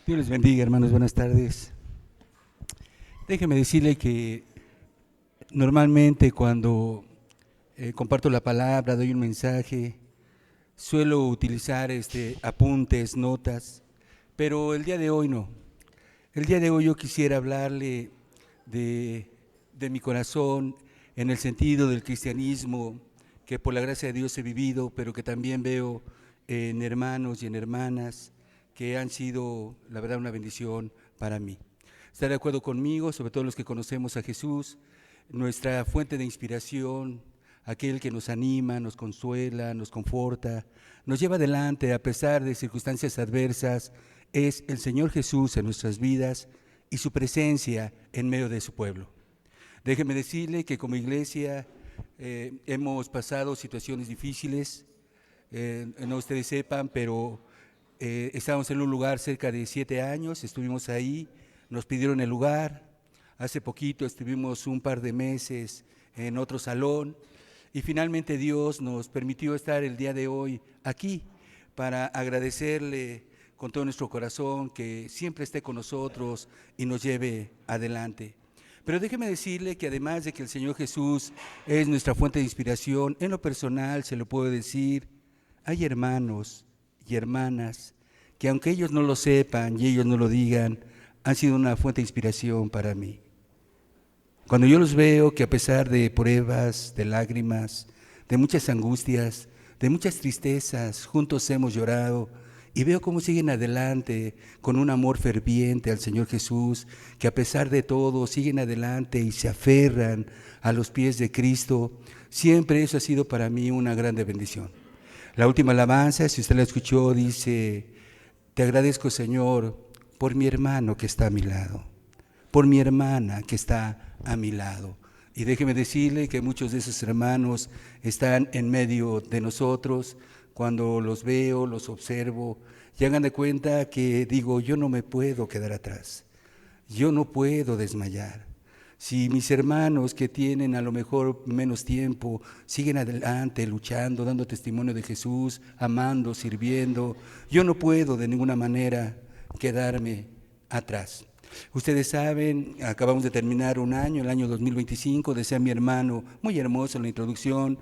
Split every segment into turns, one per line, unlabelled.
Dios les bendiga, hermanos, buenas tardes. Déjeme decirle que normalmente cuando comparto la palabra, doy un mensaje, suelo utilizar apuntes, notas, pero el día de hoy no. El día de hoy yo quisiera hablarle de, de mi corazón en el sentido del cristianismo que por la gracia de Dios he vivido, pero que también veo en hermanos y en hermanas que han sido, la verdad, una bendición para mí. ¿Está de acuerdo conmigo? Sobre todo los que conocemos a Jesús, nuestra fuente de inspiración, aquel que nos anima, nos consuela, nos conforta, nos lleva adelante a pesar de circunstancias adversas, es el Señor Jesús en nuestras vidas y su presencia en medio de su pueblo. Déjeme decirle que como iglesia hemos pasado situaciones difíciles, no ustedes sepan, pero estábamos en un lugar cerca de 7 años, estuvimos ahí, nos pidieron el lugar, hace poquito estuvimos un par de meses en otro salón y finalmente Dios nos permitió estar el día de hoy aquí para agradecerle con todo nuestro corazón que siempre esté con nosotros y nos lleve adelante. Pero déjeme decirle que además de que el Señor Jesús es nuestra fuente de inspiración, en lo personal se lo puedo decir, hay hermanos y hermanas que aunque ellos no lo sepan y ellos no lo digan, han sido una fuente de inspiración para mí. Cuando yo los veo que a pesar de pruebas, de lágrimas, de muchas angustias, de muchas tristezas, juntos hemos llorado y veo cómo siguen adelante con un amor ferviente al Señor Jesús, que a pesar de todo siguen adelante y se aferran a los pies de Cristo, siempre eso ha sido para mí una grande bendición. La última alabanza, si usted la escuchó, dice: te agradezco, Señor, por mi hermano que está a mi lado, por mi hermana que está a mi lado. Y déjeme decirle que muchos de esos hermanos están en medio de nosotros. Cuando los veo, los observo, y hagan de cuenta que digo, yo no me puedo quedar atrás, yo no puedo desmayar. Si mis hermanos que tienen a lo mejor menos tiempo siguen adelante, luchando, dando testimonio de Jesús, amando, sirviendo, yo no puedo de ninguna manera quedarme atrás. Ustedes saben, acabamos de terminar un año, el año 2025, decía mi hermano, muy hermoso en la introducción,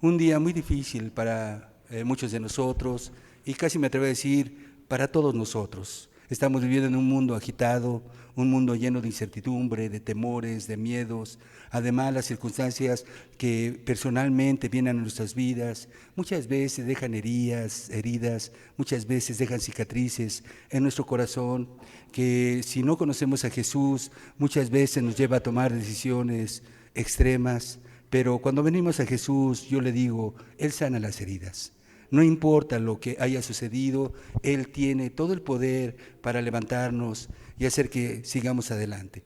un día muy difícil para muchos de nosotros y casi me atrevo a decir para todos nosotros. Estamos viviendo en un mundo agitado, un mundo lleno de incertidumbre, de temores, de miedos. Además, las circunstancias que personalmente vienen a nuestras vidas muchas veces dejan heridas, muchas veces dejan cicatrices en nuestro corazón, que si no conocemos a Jesús, muchas veces nos lleva a tomar decisiones extremas. Pero cuando venimos a Jesús, yo le digo, Él sana las heridas. No importa lo que haya sucedido, Él tiene todo el poder para levantarnos y hacer que sigamos adelante.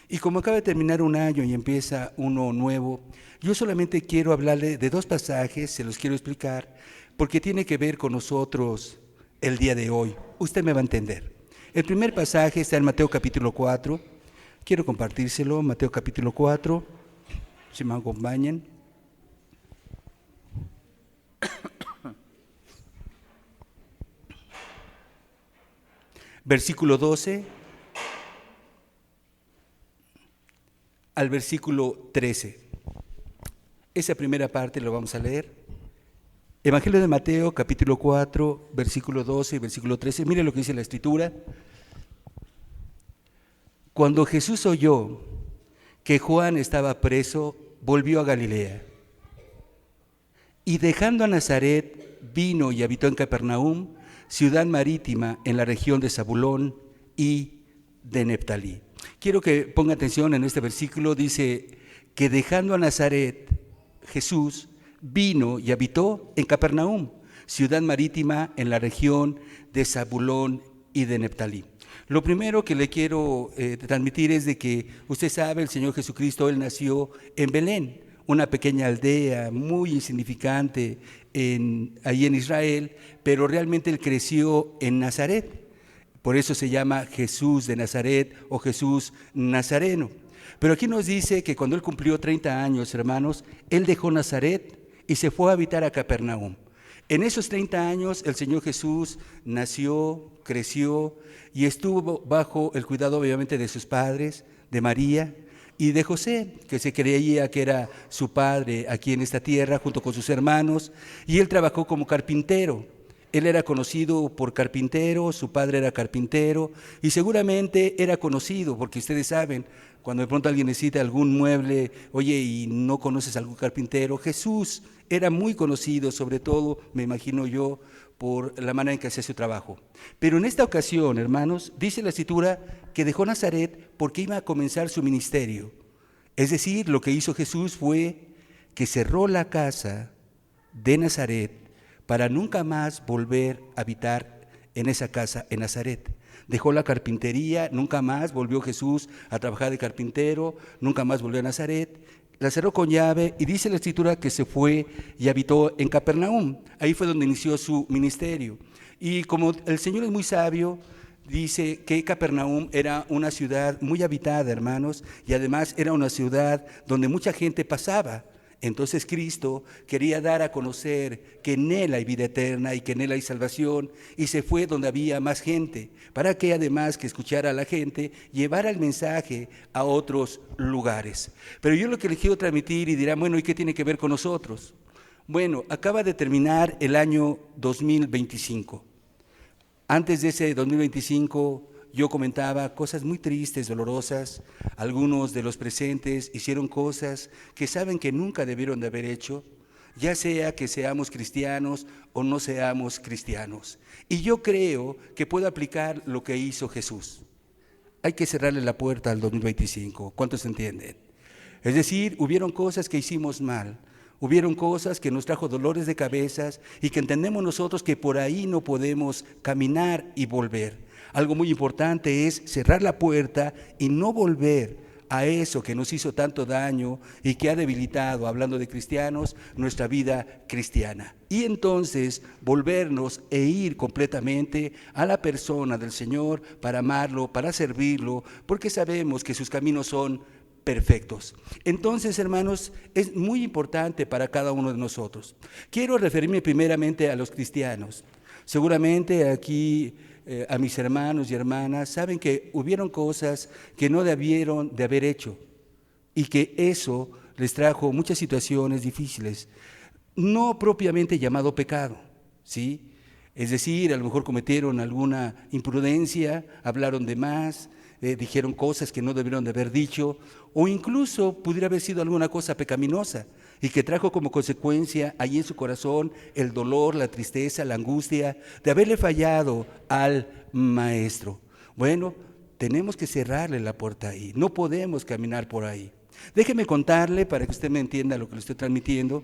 Y como acaba de terminar un año y empieza uno nuevo, yo solamente quiero hablarle de 2 pasajes, se los quiero explicar, porque tiene que ver con nosotros el día de hoy. Usted me va a entender. El primer pasaje está en Mateo capítulo 4. Quiero compartírselo, Mateo capítulo 4, si me acompañan. Versículo 12 al versículo 13. Esa primera parte lo vamos a leer. Evangelio de Mateo, capítulo 4, versículo 12 y versículo 13. Mire lo que dice la Escritura. Cuando Jesús oyó que Juan estaba preso, volvió a Galilea. Y dejando a Nazaret, vino y habitó en Capernaum, ciudad marítima en la región de Zabulón y de Neftalí. Quiero que ponga atención en este versículo, dice que dejando a Nazaret, Jesús vino y habitó en Capernaum, ciudad marítima en la región de Zabulón y de Neftalí. Lo primero que le quiero transmitir es de que usted sabe, el Señor Jesucristo, Él nació en Belén, una pequeña aldea muy insignificante ahí en Israel, pero realmente Él creció en Nazaret. Por eso se llama Jesús de Nazaret o Jesús Nazareno. Pero aquí nos dice que cuando Él cumplió 30 años, hermanos, Él dejó Nazaret y se fue a habitar a Capernaum. En esos 30 años el Señor Jesús nació, creció y estuvo bajo el cuidado obviamente de sus padres, de María y de José, que se creía que era su padre aquí en esta tierra junto con sus hermanos, y él trabajó como carpintero. Él era conocido por carpintero, su padre era carpintero y seguramente era conocido, porque ustedes saben, cuando de pronto alguien necesita algún mueble, oye, y no conoces a algún carpintero, Jesús era muy conocido, sobre todo, me imagino yo, por la manera en que hacía su trabajo. Pero en esta ocasión, hermanos, dice la Escritura que dejó Nazaret porque iba a comenzar su ministerio. Es decir, lo que hizo Jesús fue que cerró la casa de Nazaret para nunca más volver a habitar en esa casa en Nazaret. Dejó la carpintería, nunca más volvió Jesús a trabajar de carpintero, nunca más volvió a Nazaret. La cerró con llave y dice la Escritura que se fue y habitó en Capernaum. Ahí fue donde inició su ministerio. Y como el Señor es muy sabio, dice que Capernaum era una ciudad muy habitada, hermanos, y además era una ciudad donde mucha gente pasaba. Entonces Cristo quería dar a conocer que en Él hay vida eterna y que en Él hay salvación, y se fue donde había más gente, para que además que escuchara a la gente, llevara el mensaje a otros lugares. Pero yo lo que les quiero transmitir, y dirán, bueno, ¿y qué tiene que ver con nosotros? Bueno, acaba de terminar el año 2025. Antes de ese 2025 yo comentaba cosas muy tristes, dolorosas. Algunos de los presentes hicieron cosas que saben que nunca debieron de haber hecho, ya sea que seamos cristianos o no seamos cristianos. Y yo creo que puedo aplicar lo que hizo Jesús. Hay que cerrarle la puerta al 2025. ¿Cuántos entienden? Es decir, hubieron cosas que hicimos mal. Hubieron cosas que nos trajo dolores de cabezas y que entendemos nosotros que por ahí no podemos caminar y volver. Algo muy importante es cerrar la puerta y no volver a eso que nos hizo tanto daño y que ha debilitado, hablando de cristianos, nuestra vida cristiana. Y entonces volvernos e ir completamente a la persona del Señor para amarlo, para servirlo, porque sabemos que sus caminos son perfectos. Entonces, hermanos, es muy importante para cada uno de nosotros. Quiero referirme primeramente a los cristianos. Seguramente aquí a mis hermanos y hermanas saben que hubieron cosas que no debieron de haber hecho y que eso les trajo muchas situaciones difíciles, no propiamente llamado pecado, ¿sí? Es decir, a lo mejor cometieron alguna imprudencia, hablaron de más, dijeron cosas que no debieron de haber dicho, o incluso pudiera haber sido alguna cosa pecaminosa y que trajo como consecuencia ahí en su corazón el dolor, la tristeza, la angustia de haberle fallado al maestro. Bueno, tenemos que cerrarle la puerta ahí, no podemos caminar por ahí. Déjeme contarle, para que usted me entienda lo que le estoy transmitiendo,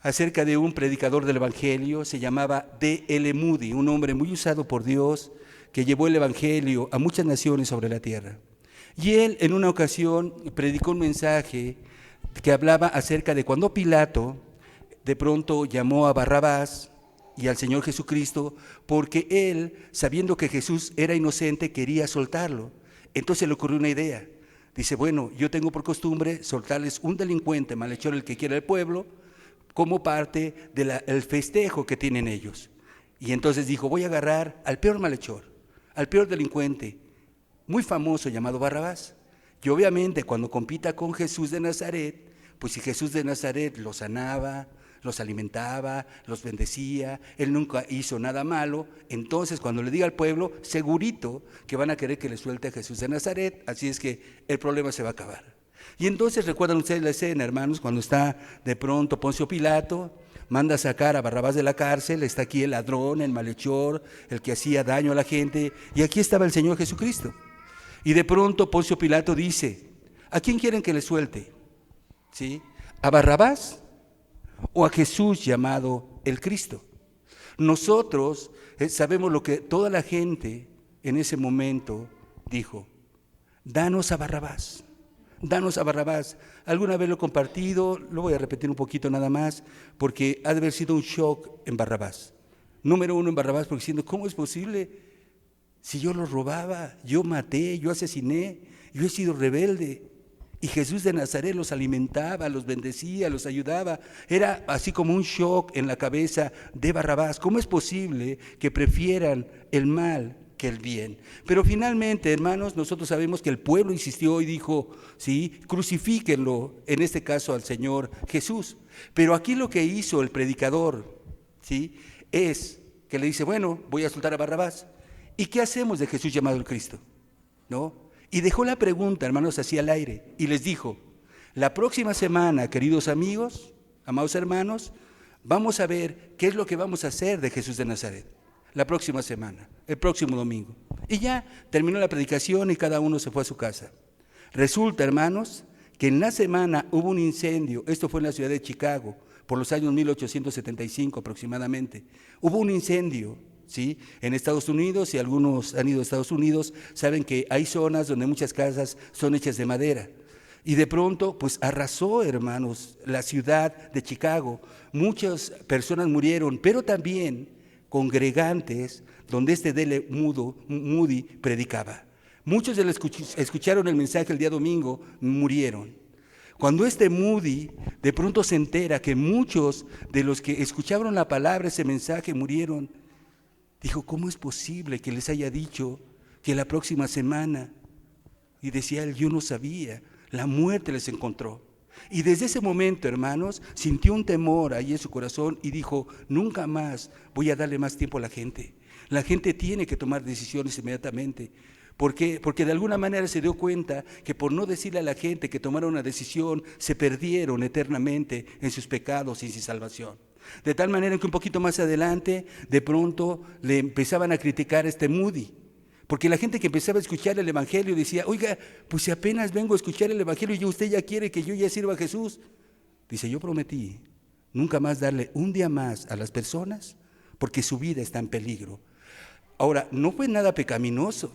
acerca de un predicador del Evangelio, se llamaba D.L. Moody, un hombre muy usado por Dios, que llevó el Evangelio a muchas naciones sobre la tierra. Y él en una ocasión predicó un mensaje que hablaba acerca de cuando Pilato de pronto llamó a Barrabás y al Señor Jesucristo, porque él, sabiendo que Jesús era inocente, quería soltarlo. Entonces le ocurrió una idea. Dice, bueno, yo tengo por costumbre soltarles un delincuente, malhechor, el que quiera el pueblo, como parte del festejo que tienen ellos. Y entonces dijo, voy a agarrar al peor malhechor, al peor delincuente, muy famoso, llamado Barrabás. Y obviamente cuando compita con Jesús de Nazaret, pues si Jesús de Nazaret los sanaba, los alimentaba, los bendecía, él nunca hizo nada malo, entonces cuando le diga al pueblo, segurito que van a querer que le suelte a Jesús de Nazaret, así es que el problema se va a acabar. Y entonces recuerdan ustedes la escena, hermanos, cuando está de pronto Poncio Pilato, manda a sacar a Barrabás de la cárcel, está aquí el ladrón, el malhechor, el que hacía daño a la gente, y aquí estaba el Señor Jesucristo. Y de pronto Poncio Pilato dice, ¿a quién quieren que le suelte? ¿Sí? ¿A Barrabás o a Jesús llamado el Cristo? Nosotros sabemos lo que toda la gente en ese momento dijo, danos a Barrabás. Danos a Barrabás. Alguna vez lo he compartido, lo voy a repetir un poquito nada más, porque ha de haber sido un shock en Barrabás. Número uno en Barrabás, porque diciendo, ¿cómo es posible? Si yo lo robaba, yo maté, yo asesiné, yo he sido rebelde. Y Jesús de Nazaret los alimentaba, los bendecía, los ayudaba. Era así como un shock en la cabeza de Barrabás. ¿Cómo es posible que prefieran el mal que el bien? Pero finalmente, hermanos, nosotros sabemos que el pueblo insistió y dijo, sí, crucifíquenlo, en este caso al Señor Jesús. Pero aquí lo que hizo el predicador, ¿sí?, es que le dice, bueno, voy a soltar a Barrabás. ¿Y qué hacemos de Jesús llamado el Cristo? ¿No? Y dejó la pregunta, hermanos, así al aire, y les dijo, la próxima semana, queridos amigos, amados hermanos, vamos a ver qué es lo que vamos a hacer de Jesús de Nazaret. La próxima semana, el próximo domingo. Y ya terminó la predicación y cada uno se fue a su casa. Resulta, hermanos, que en la semana hubo un incendio, esto fue en la ciudad de Chicago, por los años 1875 aproximadamente. Hubo un incendio, ¿sí?, en Estados Unidos, si algunos han ido a Estados Unidos, saben que hay zonas donde muchas casas son hechas de madera. Y de pronto, pues arrasó, hermanos, la ciudad de Chicago. Muchas personas murieron, pero también congregantes donde D.L. Moody predicaba. Muchos de los que escucharon el mensaje el día domingo murieron. Cuando Moody de pronto se entera que muchos de los que escucharon la palabra, ese mensaje, murieron, dijo, ¿cómo es posible que les haya dicho que la próxima semana? Y decía él, yo no sabía, la muerte les encontró. Y desde ese momento, hermanos, sintió un temor ahí en su corazón y dijo, nunca más voy a darle más tiempo a la gente. La gente tiene que tomar decisiones inmediatamente. ¿Por qué? Porque de alguna manera se dio cuenta que por no decirle a la gente que tomara una decisión, se perdieron eternamente en sus pecados y sin salvación. De tal manera que un poquito más adelante, de pronto le empezaban a criticar a Moody, porque la gente que empezaba a escuchar el Evangelio decía, oiga, pues si apenas vengo a escuchar el Evangelio y usted ya quiere que yo ya sirva a Jesús. Dice, yo prometí nunca más darle un día más a las personas porque su vida está en peligro. Ahora, no fue nada pecaminoso.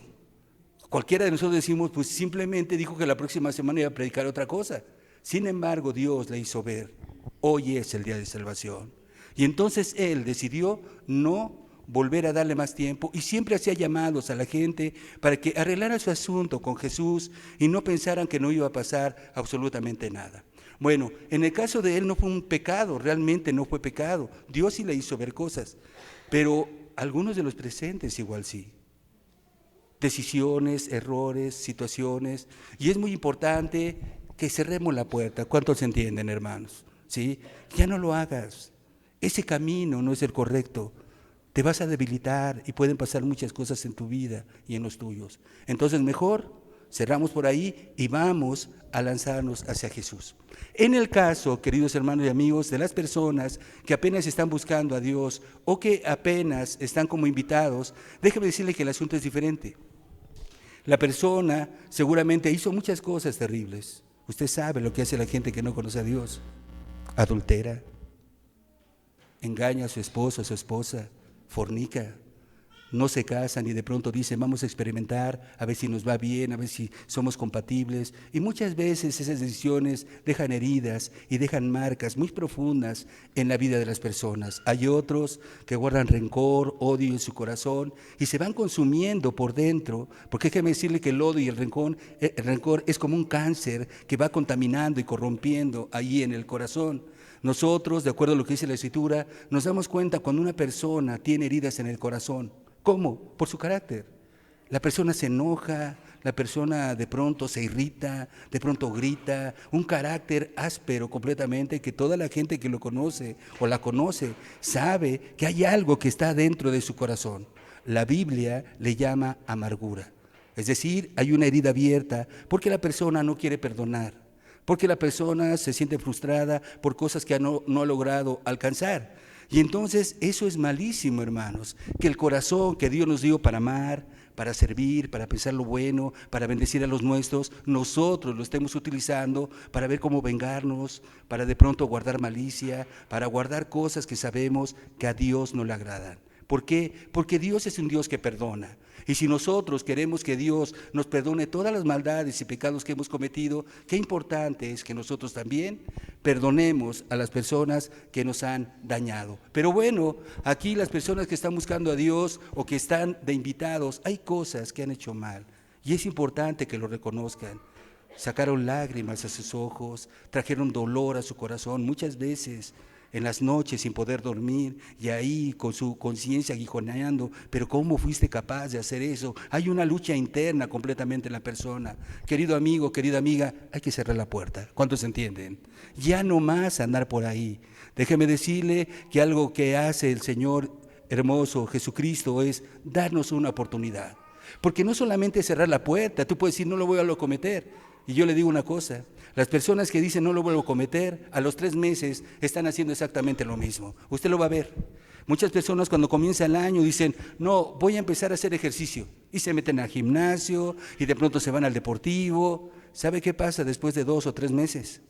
Cualquiera de nosotros decimos, pues simplemente dijo que la próxima semana iba a predicar otra cosa. Sin embargo, Dios le hizo ver, hoy es el día de salvación. Y entonces él decidió no volver a darle más tiempo y siempre hacía llamados a la gente para que arreglara su asunto con Jesús y no pensaran que no iba a pasar absolutamente nada. Bueno, en el caso de él no fue un pecado, realmente no fue pecado. Dios sí le hizo ver cosas, pero algunos de los presentes igual sí. Decisiones, errores, situaciones, y es muy importante que cerremos la puerta. ¿Cuántos entienden, hermanos? ¿Sí? Ya no lo hagas. Ese camino no es el correcto. Te vas a debilitar y pueden pasar muchas cosas en tu vida y en los tuyos. Entonces mejor cerramos por ahí y vamos a lanzarnos hacia Jesús. En el caso, queridos hermanos y amigos, de las personas que apenas están buscando a Dios o que apenas están como invitados, déjeme decirle que el asunto es diferente. La persona seguramente hizo muchas cosas terribles. Usted sabe lo que hace la gente que no conoce a Dios. Adultera, engaña a su esposo, a su esposa, fornica, no se casan y de pronto dicen vamos a experimentar, a ver si nos va bien, a ver si somos compatibles. Y muchas veces esas decisiones dejan heridas y dejan marcas muy profundas en la vida de las personas. Hay otros que guardan rencor, odio en su corazón y se van consumiendo por dentro, porque déjeme decirle que el odio y el rencor es como un cáncer que va contaminando y corrompiendo ahí en el corazón. Nosotros, de acuerdo a lo que dice la Escritura, nos damos cuenta cuando una persona tiene heridas en el corazón. ¿Cómo? Por su carácter. La persona se enoja, la persona de pronto se irrita, de pronto grita, un carácter áspero completamente que toda la gente que lo conoce o la conoce sabe que hay algo que está dentro de su corazón. La Biblia le llama amargura. Es decir, hay una herida abierta porque la persona no quiere perdonar, porque la persona se siente frustrada por cosas que no ha logrado alcanzar. Y entonces eso es malísimo, hermanos, que el corazón que Dios nos dio para amar, para servir, para pensar lo bueno, para bendecir a los nuestros, nosotros lo estemos utilizando para ver cómo vengarnos, para de pronto guardar malicia, para guardar cosas que sabemos que a Dios no le agradan. ¿Por qué? Porque Dios es un Dios que perdona. Y si nosotros queremos que Dios nos perdone todas las maldades y pecados que hemos cometido, qué importante es que nosotros también perdonemos a las personas que nos han dañado. Pero bueno, aquí las personas que están buscando a Dios o que están de invitados, hay cosas que han hecho mal y es importante que lo reconozcan. sacaron lágrimas a sus ojos, trajeron dolor a su corazón, muchas veces en las noches sin poder dormir y ahí con su conciencia aguijoneando. Pero ¿cómo fuiste capaz de hacer eso? Hay una lucha interna completamente en la persona. Querido amigo, querida amiga, hay que cerrar la puerta. ¿Cuántos entienden? Ya no más andar por ahí. Déjeme decirle que algo que hace el Señor hermoso Jesucristo es darnos una oportunidad. Porque no solamente cerrar la puerta, tú puedes decir no lo voy a cometer. Y yo le digo una cosa, las personas que dicen no lo vuelvo a cometer, a los 3 meses están haciendo exactamente lo mismo. Usted lo va a ver. Muchas personas cuando comienza el año dicen, no, voy a empezar a hacer ejercicio. Y se meten al gimnasio y de pronto se van al deportivo. ¿Sabe qué pasa después de 2 o 3 meses?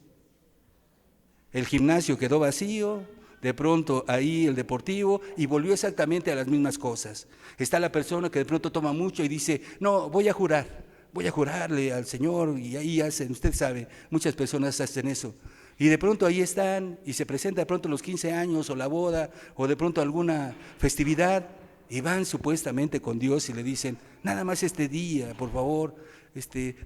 El gimnasio quedó vacío, de pronto ahí el deportivo y volvió exactamente a las mismas cosas. Está la persona que de pronto toma mucho y dice, no, voy a jurarle al Señor, y ahí hacen, usted sabe, muchas personas hacen eso. Y de pronto ahí están y se presenta de pronto los 15 años o la boda o de pronto alguna festividad y van supuestamente con Dios y le dicen, nada más este día, por favor,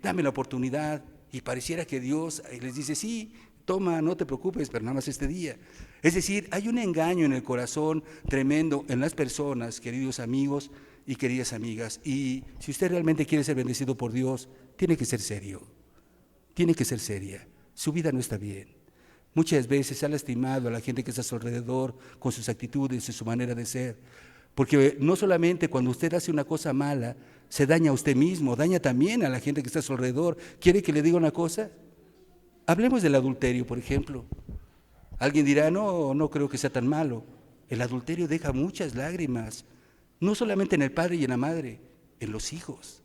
dame la oportunidad. Y pareciera que Dios les dice, sí, toma, no te preocupes, pero nada más este día. Es decir, hay un engaño en el corazón tremendo en las personas, queridos amigos y queridas amigas. Y si usted realmente quiere ser bendecido por Dios, tiene que ser serio, tiene que ser seria. Su vida no está bien. Muchas veces ha lastimado a la gente que está a su alrededor con sus actitudes y su manera de ser. Porque no solamente cuando usted hace una cosa mala, se daña a usted mismo, daña también a la gente que está a su alrededor. ¿Quiere que le diga una cosa? Hablemos del adulterio, por ejemplo. Alguien dirá, no creo que sea tan malo. El adulterio deja muchas lágrimas, no solamente en el padre y en la madre, en los hijos.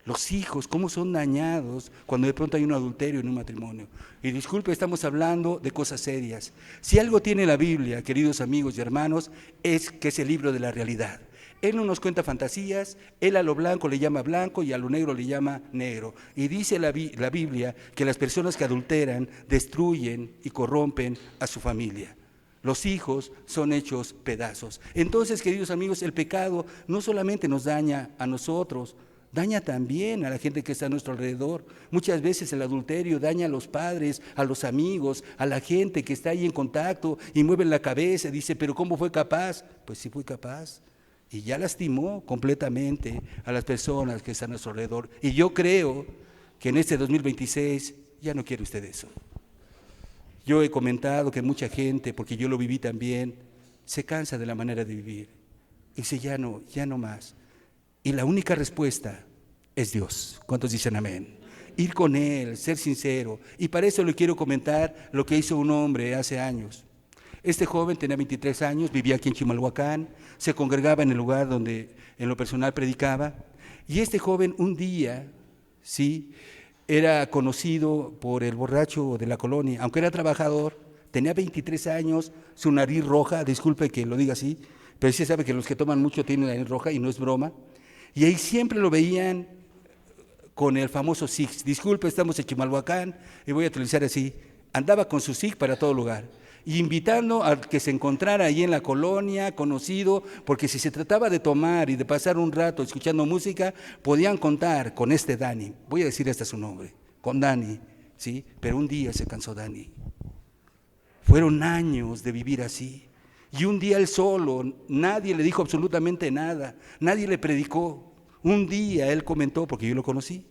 Los hijos, cómo son dañados cuando de pronto hay un adulterio en un matrimonio. Y disculpe, estamos hablando de cosas serias. Si algo tiene la Biblia, queridos amigos y hermanos, es que es el libro de la realidad. Él no nos cuenta fantasías, él a lo blanco le llama blanco y a lo negro le llama negro. Y dice la Biblia que las personas que adulteran destruyen y corrompen a su familia. Los hijos son hechos pedazos. Entonces, queridos amigos, el pecado no solamente nos daña a nosotros, daña también a la gente que está a nuestro alrededor. Muchas veces el adulterio daña a los padres, a los amigos, a la gente que está ahí en contacto y mueve la cabeza y dice, pero ¿cómo fue capaz? Pues sí fue capaz. Y ya lastimó completamente a las personas que están a nuestro alrededor. Y yo creo que en este 2026 ya no quiere usted eso. Yo he comentado que mucha gente, porque yo lo viví también, se cansa de la manera de vivir. Y dice, ya no más. Y la única respuesta es Dios. ¿Cuántos dicen amén? Ir con Él, ser sincero. Y para eso le quiero comentar lo que hizo un hombre hace años. Este joven tenía 23 años, vivía aquí en Chimalhuacán, se congregaba en el lugar donde en lo personal predicaba. Y este joven un día, sí, era conocido por el borracho de la colonia. Aunque era trabajador, tenía 23 años, su nariz roja, disculpe que lo diga así, pero sí sabe que los que toman mucho tienen la nariz roja y no es broma. Y ahí siempre lo veían con el famoso Six. Disculpe, estamos en Chimalhuacán y voy a utilizar así. Andaba con su Six para todo lugar, y invitando a que se encontrara ahí en la colonia, conocido, porque si se trataba de tomar y de pasar un rato escuchando música, podían contar con este Dani. Voy a decir hasta su nombre, con Dani, ¿sí? Pero un día se cansó Dani. Fueron años de vivir así. Y un día él solo, nadie le dijo absolutamente nada, nadie le predicó. Un día él comentó, porque yo lo conocí,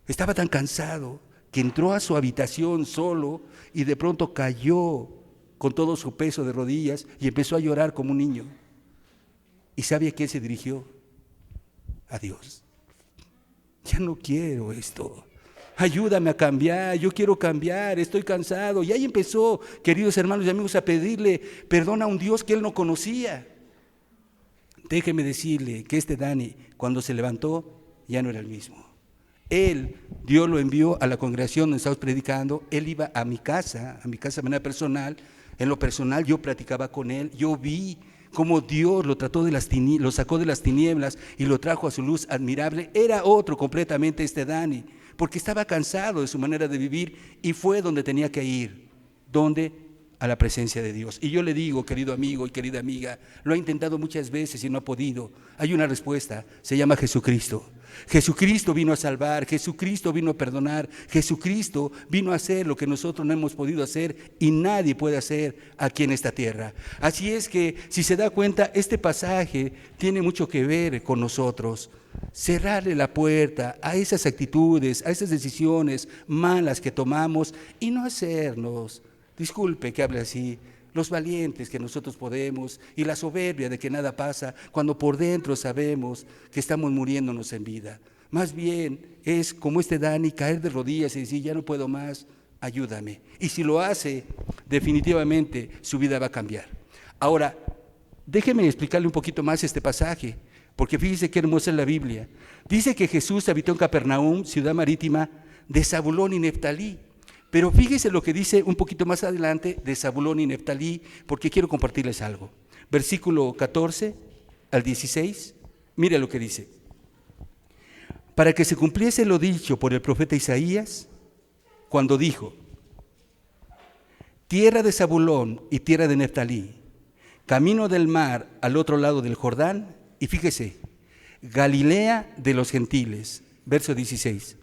estaba tan cansado que entró a su habitación solo y de pronto cayó con todo su peso de rodillas y empezó a llorar como un niño. ¿Y sabe a quién se dirigió? A Dios. Ya no quiero esto. Ayúdame a cambiar, yo quiero cambiar, estoy cansado. Y ahí empezó, queridos hermanos y amigos, a pedirle perdón a un Dios que él no conocía. Déjeme decirle que este Dani, cuando se levantó, ya no era el mismo. Él, Dios lo envió a la congregación donde estábamos predicando, él iba a mi casa de manera personal. En lo personal yo platicaba con él, yo vi cómo Dios lo sacó de las tinieblas y lo trajo a su luz admirable. Era otro completamente este Dani, porque estaba cansado de su manera de vivir y fue donde tenía que ir. ¿Dónde? A la presencia de Dios. Y yo le digo, querido amigo y querida amiga, lo ha intentado muchas veces y no ha podido. Hay una respuesta, se llama Jesucristo. Jesucristo vino a salvar, Jesucristo vino a perdonar, Jesucristo vino a hacer lo que nosotros no hemos podido hacer y nadie puede hacer aquí en esta tierra. Así es que, si se da cuenta, este pasaje tiene mucho que ver con nosotros. Cerrarle la puerta a esas actitudes, a esas decisiones malas que tomamos y no hacernos, disculpe que hable así, los valientes que nosotros podemos y la soberbia de que nada pasa cuando por dentro sabemos que estamos muriéndonos en vida. Más bien es como este Dani, caer de rodillas y decir, ya no puedo más, ayúdame. Y si lo hace, definitivamente su vida va a cambiar. Ahora, déjeme explicarle un poquito más este pasaje, porque fíjese qué hermosa es la Biblia. Dice que Jesús habitó en Capernaum, ciudad marítima de Zabulón y Neftalí. Pero fíjese lo que dice un poquito más adelante de Zabulón y Neftalí, porque quiero compartirles algo. Versículo 14 al 16, mire lo que dice. Para que se cumpliese lo dicho por el profeta Isaías, cuando dijo, tierra de Zabulón y tierra de Neftalí, camino del mar al otro lado del Jordán, y fíjese, Galilea de los gentiles, verso 16.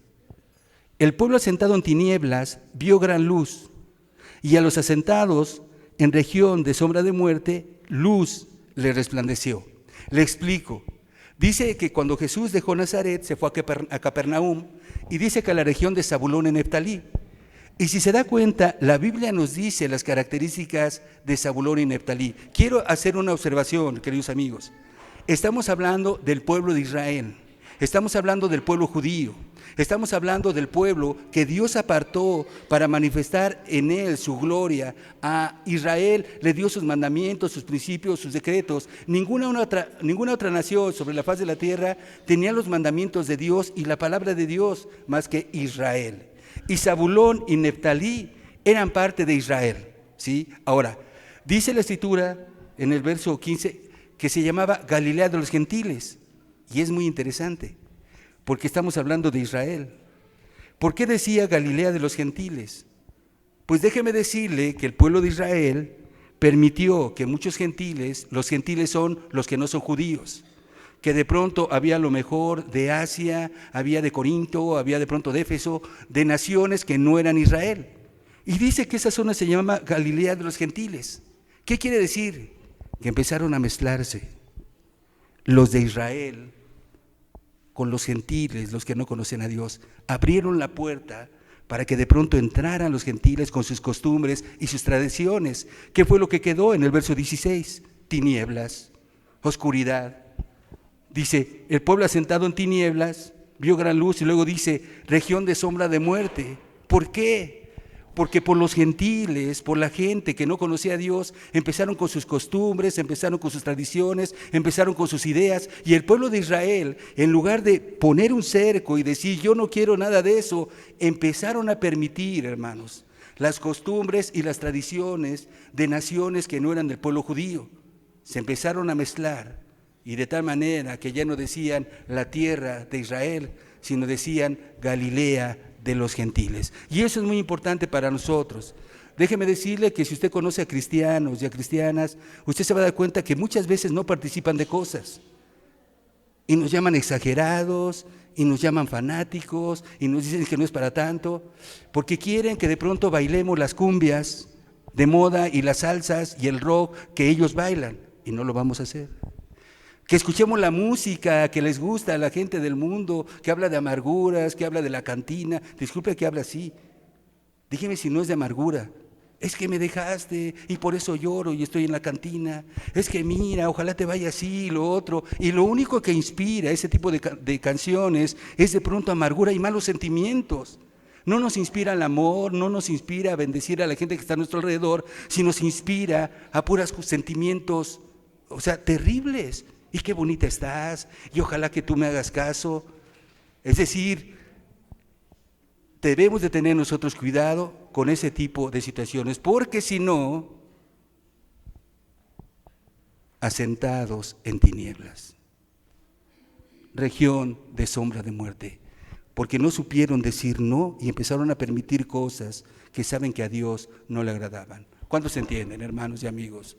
El pueblo asentado en tinieblas vio gran luz, y a los asentados en región de sombra de muerte, luz le resplandeció. Le explico. Dice que cuando Jesús dejó Nazaret, se fue a Capernaum, y dice que a la región de Zabulón en Neftalí. Y si se da cuenta, la Biblia nos dice las características de Zabulón y Neftalí. Quiero hacer una observación, queridos amigos. Estamos hablando del pueblo de Israel, estamos hablando del pueblo judío. Estamos hablando del pueblo que Dios apartó para manifestar en él su gloria. A Israel le dio sus mandamientos, sus principios, sus decretos. Ninguna otra nación sobre la faz de la tierra tenía los mandamientos de Dios y la palabra de Dios más que Israel. Y Zabulón y Neftalí eran parte de Israel, ¿sí? Ahora, dice la Escritura en el verso 15 que se llamaba Galilea de los gentiles. Y es muy interesante, porque estamos hablando de Israel. ¿Por qué decía Galilea de los gentiles? Pues déjeme decirle que el pueblo de Israel permitió que muchos gentiles, los gentiles son los que no son judíos, que de pronto había lo mejor de Asia, había de Corinto, había de pronto de Éfeso, de naciones que no eran Israel. Y dice que esa zona se llama Galilea de los gentiles. ¿Qué quiere decir? Que empezaron a mezclarse los de Israel con los gentiles, los que no conocen a Dios. Abrieron la puerta para que de pronto entraran los gentiles con sus costumbres y sus tradiciones. ¿Qué fue lo que quedó en el verso 16? Tinieblas, oscuridad. Dice, el pueblo asentado en tinieblas vio gran luz, y luego dice, región de sombra de muerte. ¿Por qué? Porque por los gentiles, por la gente que no conocía a Dios, empezaron con sus costumbres, empezaron con sus tradiciones, empezaron con sus ideas. Y el pueblo de Israel, en lugar de poner un cerco y decir, yo no quiero nada de eso, empezaron a permitir, hermanos, las costumbres y las tradiciones de naciones que no eran del pueblo judío. Se empezaron a mezclar, y de tal manera que ya no decían la tierra de Israel, sino decían Galilea de los gentiles. Y eso es muy importante para nosotros. Déjeme decirle que si usted conoce a cristianos y a cristianas, usted se va a dar cuenta que muchas veces no participan de cosas. Y nos llaman exagerados, y nos llaman fanáticos, y nos dicen que no es para tanto, porque quieren que de pronto bailemos las cumbias de moda y las salsas y el rock que ellos bailan, y no lo vamos a hacer. Que escuchemos la música que les gusta a la gente del mundo, que habla de amarguras, que habla de la cantina. Disculpe que habla así. Dígame si no es de amargura. Es que me dejaste y por eso lloro y estoy en la cantina. Es que mira, ojalá te vaya así y lo otro. Y lo único que inspira ese tipo de canciones es de pronto amargura y malos sentimientos. No nos inspira el amor, no nos inspira a bendecir a la gente que está a nuestro alrededor, sino nos inspira a puros sentimientos, o sea, terribles. Y qué bonita estás, y ojalá que tú me hagas caso. Es decir, debemos de tener nosotros cuidado con ese tipo de situaciones, porque si no, asentados en tinieblas, región de sombra de muerte, porque no supieron decir no y empezaron a permitir cosas que saben que a Dios no le agradaban. ¿Cuántos entienden, hermanos y amigos?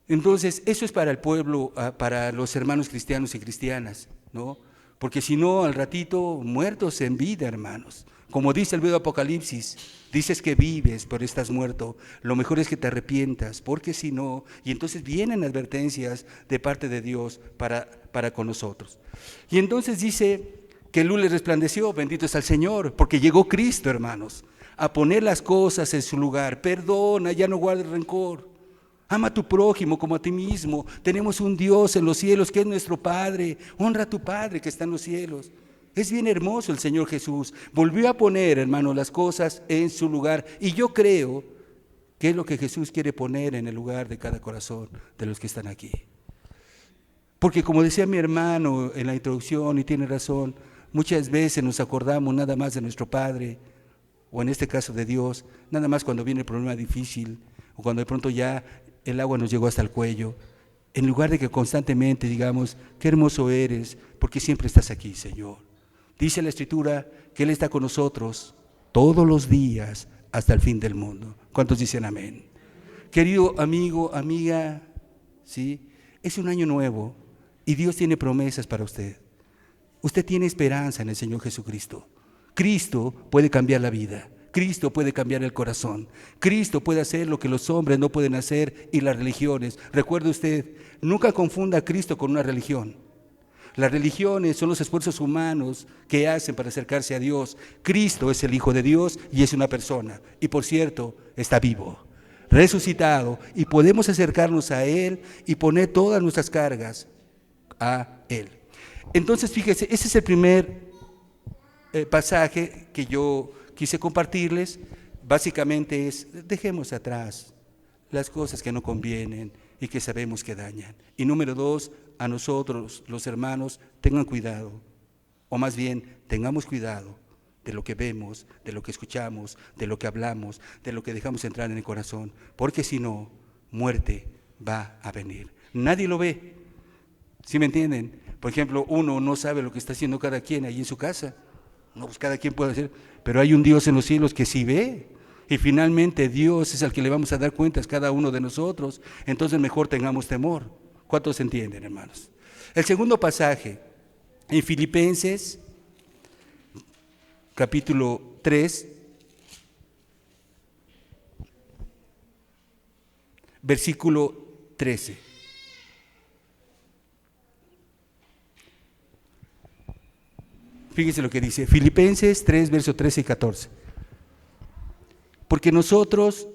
Entonces, eso es para el pueblo, para los hermanos cristianos y cristianas, ¿no? porque si no, al ratito, muertos en vida, hermanos. Como dice el libro de Apocalipsis, dices que vives, pero estás muerto. Lo mejor es que te arrepientas, porque si no, y entonces vienen advertencias de parte de Dios para con nosotros. Y entonces dice que luz le resplandeció, bendito es el Señor, porque llegó Cristo, hermanos, a poner las cosas en su lugar. Perdona, ya no guardes rencor. Ama a tu prójimo como a ti mismo. Tenemos un Dios en los cielos que es nuestro Padre. Honra a tu Padre que está en los cielos. Es bien hermoso el Señor Jesús. Volvió a poner, hermano, las cosas en su lugar. Y yo creo que es lo que Jesús quiere poner en el lugar de cada corazón de los que están aquí. Porque como decía mi hermano en la introducción, y tiene razón, muchas veces nos acordamos nada más de nuestro Padre, o en este caso de Dios, nada más cuando viene el problema difícil, o cuando de pronto ya el agua nos llegó hasta el cuello, en lugar de que constantemente digamos, qué hermoso eres, porque siempre estás aquí, Señor. Dice la Escritura que Él está con nosotros todos los días hasta el fin del mundo. ¿Cuántos dicen amén? Querido amigo, amiga, ¿sí? Es un año nuevo y Dios tiene promesas para usted. Usted tiene esperanza en el Señor Jesucristo. Cristo puede cambiar la vida. Cristo puede cambiar el corazón. Cristo puede hacer lo que los hombres no pueden hacer y las religiones. Recuerde usted, nunca confunda a Cristo con una religión. Las religiones son los esfuerzos humanos que hacen para acercarse a Dios. Cristo es el Hijo de Dios y es una persona. Y por cierto, está vivo, resucitado, y podemos acercarnos a Él y poner todas nuestras cargas a Él. Entonces, fíjese, ese es el primer pasaje que yo quise compartirles. Básicamente es, dejemos atrás las cosas que no convienen y que sabemos que dañan. Y número 2, a nosotros, los hermanos, tengan cuidado, o más bien, tengamos cuidado de lo que vemos, de lo que escuchamos, de lo que hablamos, de lo que dejamos entrar en el corazón, porque si no, muerte va a venir. Nadie lo ve, ¿sí me entienden? Por ejemplo, uno no sabe lo que está haciendo cada quien ahí en su casa, no, pues cada quien puede hacer, pero hay un Dios en los cielos que sí ve. Y finalmente Dios es al que le vamos a dar cuentas cada uno de nosotros. Entonces mejor tengamos temor. ¿Cuántos entienden, hermanos? El segundo pasaje, en Filipenses, capítulo 3, versículo 13. Fíjense lo que dice, Filipenses 3, versos 13 y 14. Porque nosotros,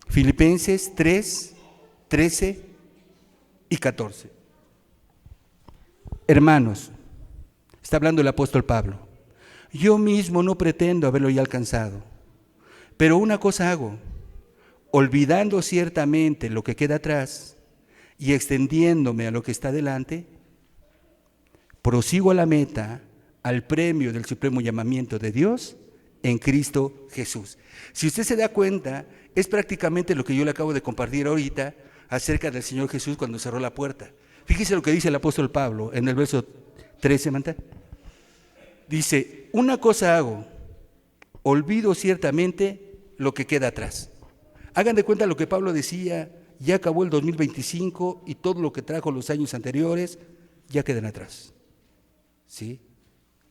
Filipenses 3, 13 y 14. Hermanos, está hablando el apóstol Pablo, yo mismo no pretendo haberlo ya alcanzado, pero una cosa hago, olvidando ciertamente lo que queda atrás y extendiéndome a lo que está delante, prosigo a la meta, al premio del supremo llamamiento de Dios en Cristo Jesús. Si usted se da cuenta, es prácticamente lo que yo le acabo de compartir ahorita acerca del Señor Jesús cuando cerró la puerta. Fíjese lo que dice el apóstol Pablo en el verso 13, ¿manta? Dice, una cosa hago, olvido ciertamente lo que queda atrás. Hagan de cuenta lo que Pablo decía, ya acabó el 2025 y todo lo que trajo los años anteriores ya quedan atrás. ¿Sí?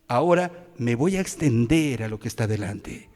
Ahora me voy a extender a lo que está delante.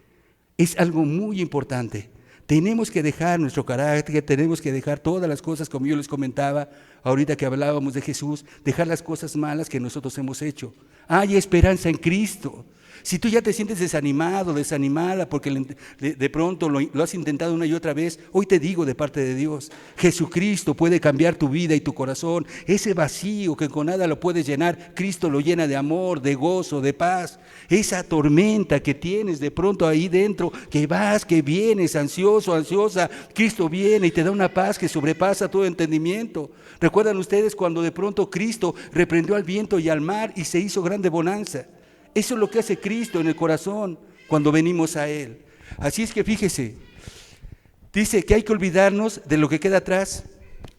Es algo muy importante. Tenemos que dejar nuestro carácter, tenemos que dejar todas las cosas, como yo les comentaba ahorita que hablábamos de Jesús, dejar las cosas malas que nosotros hemos hecho. Hay esperanza en Cristo. Si tú ya te sientes desanimado, desanimada, porque de pronto lo has intentado una y otra vez, hoy te digo de parte de Dios, Jesucristo puede cambiar tu vida y tu corazón. Ese vacío que con nada lo puedes llenar, Cristo lo llena de amor, de gozo, de paz. Esa tormenta que tienes de pronto ahí dentro, que vas, que vienes, ansioso, ansiosa, Cristo viene y te da una paz que sobrepasa todo entendimiento. ¿Recuerdan ustedes cuando de pronto Cristo reprendió al viento y al mar y se hizo grande bonanza? Eso es lo que hace Cristo en el corazón cuando venimos a Él. Así es que fíjese, dice que hay que olvidarnos de lo que queda atrás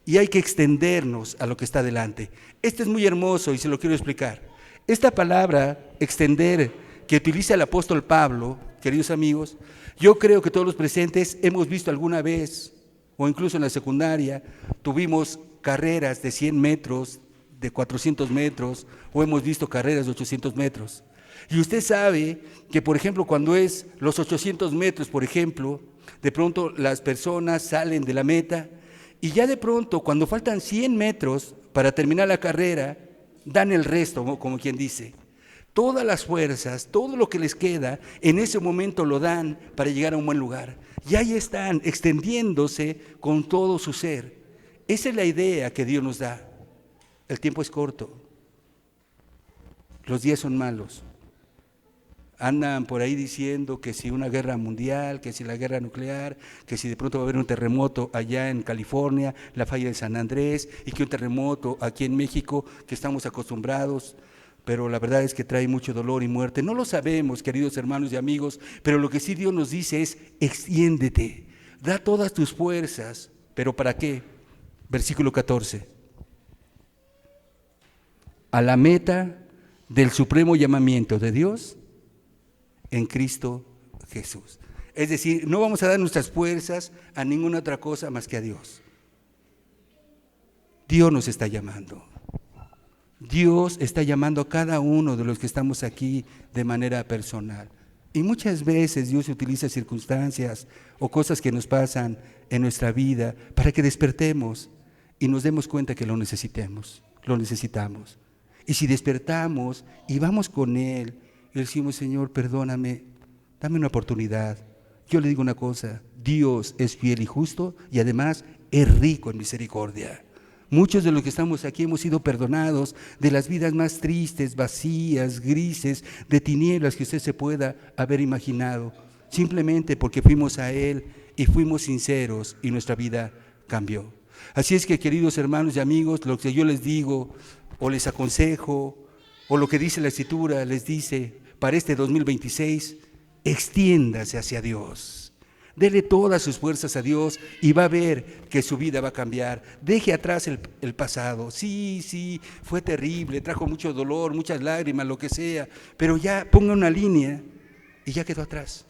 y hay que extendernos a lo que está delante. Este es muy hermoso y se lo quiero explicar. Esta palabra, extender, que utiliza el apóstol Pablo, queridos amigos, yo creo que todos los presentes hemos visto alguna vez, o incluso en la secundaria, tuvimos carreras de 100 metros, de 400 metros o hemos visto carreras de 800 metros. Y usted sabe que, por ejemplo, cuando es los 800 metros, por ejemplo, de pronto las personas salen de la meta y ya de pronto, cuando faltan 100 metros para terminar la carrera, dan el resto, como quien dice. Todas las fuerzas, todo lo que les queda, en ese momento lo dan para llegar a un buen lugar. Y ahí están, extendiéndose con todo su ser. Esa es la idea que Dios nos da. El tiempo es corto. Los días son malos. Andan por ahí diciendo que si una guerra mundial, que si la guerra nuclear, que si de pronto va a haber un terremoto allá en California, la falla de San Andrés, y que un terremoto aquí en México, que estamos acostumbrados, pero la verdad es que trae mucho dolor y muerte. No lo sabemos, queridos hermanos y amigos, pero lo que sí Dios nos dice es: extiéndete, da todas tus fuerzas. ¿Pero para qué? Versículo 14. A la meta del supremo llamamiento de Dios en Cristo Jesús. Es decir, no vamos a dar nuestras fuerzas a ninguna otra cosa más que a Dios. Dios nos está llamando. Dios está llamando a cada uno de los que estamos aquí de manera personal. Y muchas veces Dios utiliza circunstancias o cosas que nos pasan en nuestra vida para que despertemos y nos demos cuenta que lo necesitamos. Y si despertamos y vamos con Él y le decimos: Señor, perdóname, dame una oportunidad. Yo le digo una cosa: Dios es fiel y justo y además es rico en misericordia. Muchos de los que estamos aquí hemos sido perdonados de las vidas más tristes, vacías, grises, de tinieblas que usted se pueda haber imaginado, simplemente porque fuimos a Él y fuimos sinceros y nuestra vida cambió. Así es que, queridos hermanos y amigos, lo que yo les digo o les aconsejo, o lo que dice la Escritura, les dice: para este 2026, extiéndase hacia Dios. Dele todas sus fuerzas a Dios y va a ver que su vida va a cambiar. Deje atrás el pasado. Sí, fue terrible, trajo mucho dolor, muchas lágrimas, lo que sea, pero ya ponga una línea y ya quedó atrás.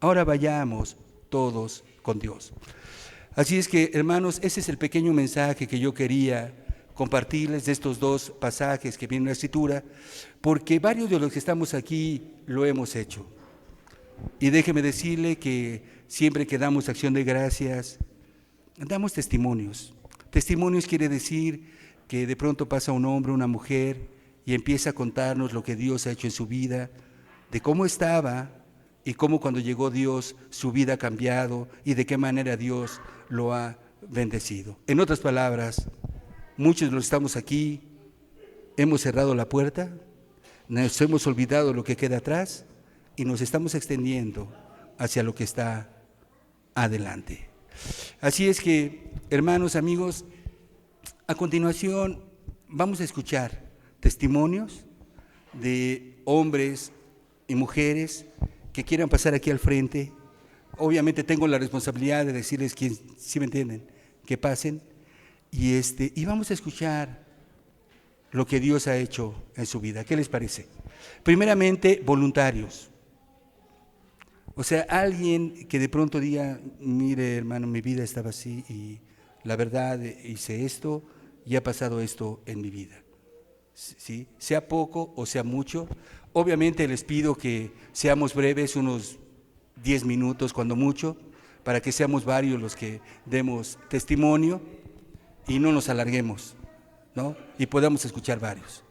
Ahora vayamos todos con Dios. Así es que, hermanos, ese es el pequeño mensaje que yo quería compartirles de estos dos pasajes que vienen en la Escritura, porque varios de los que estamos aquí lo hemos hecho. Y déjeme decirle que siempre que damos acción de gracias, damos testimonios. Testimonios quiere decir que de pronto pasa un hombre, una mujer, y empieza a contarnos lo que Dios ha hecho en su vida, de cómo estaba y cómo cuando llegó Dios su vida ha cambiado y de qué manera Dios lo ha bendecido. En otras palabras, muchos de los que estamos aquí hemos cerrado la puerta, nos hemos olvidado lo que queda atrás y nos estamos extendiendo hacia lo que está adelante. Así es que, hermanos, amigos, a continuación vamos a escuchar testimonios de hombres y mujeres que quieran pasar aquí al frente. Obviamente tengo la responsabilidad de decirles, que, si me entienden, que pasen y vamos a escuchar lo que Dios ha hecho en su vida. ¿Qué les parece? Primeramente, voluntarios. O sea, alguien que de pronto diga: mire, hermano, mi vida estaba así y la verdad hice esto y ha pasado esto en mi vida. ¿Sí? Sea poco o sea mucho. Obviamente les pido que seamos breves, unos 10 minutos cuando mucho, para que seamos varios los que demos testimonio y no nos alarguemos, ¿no? Y podamos escuchar varios.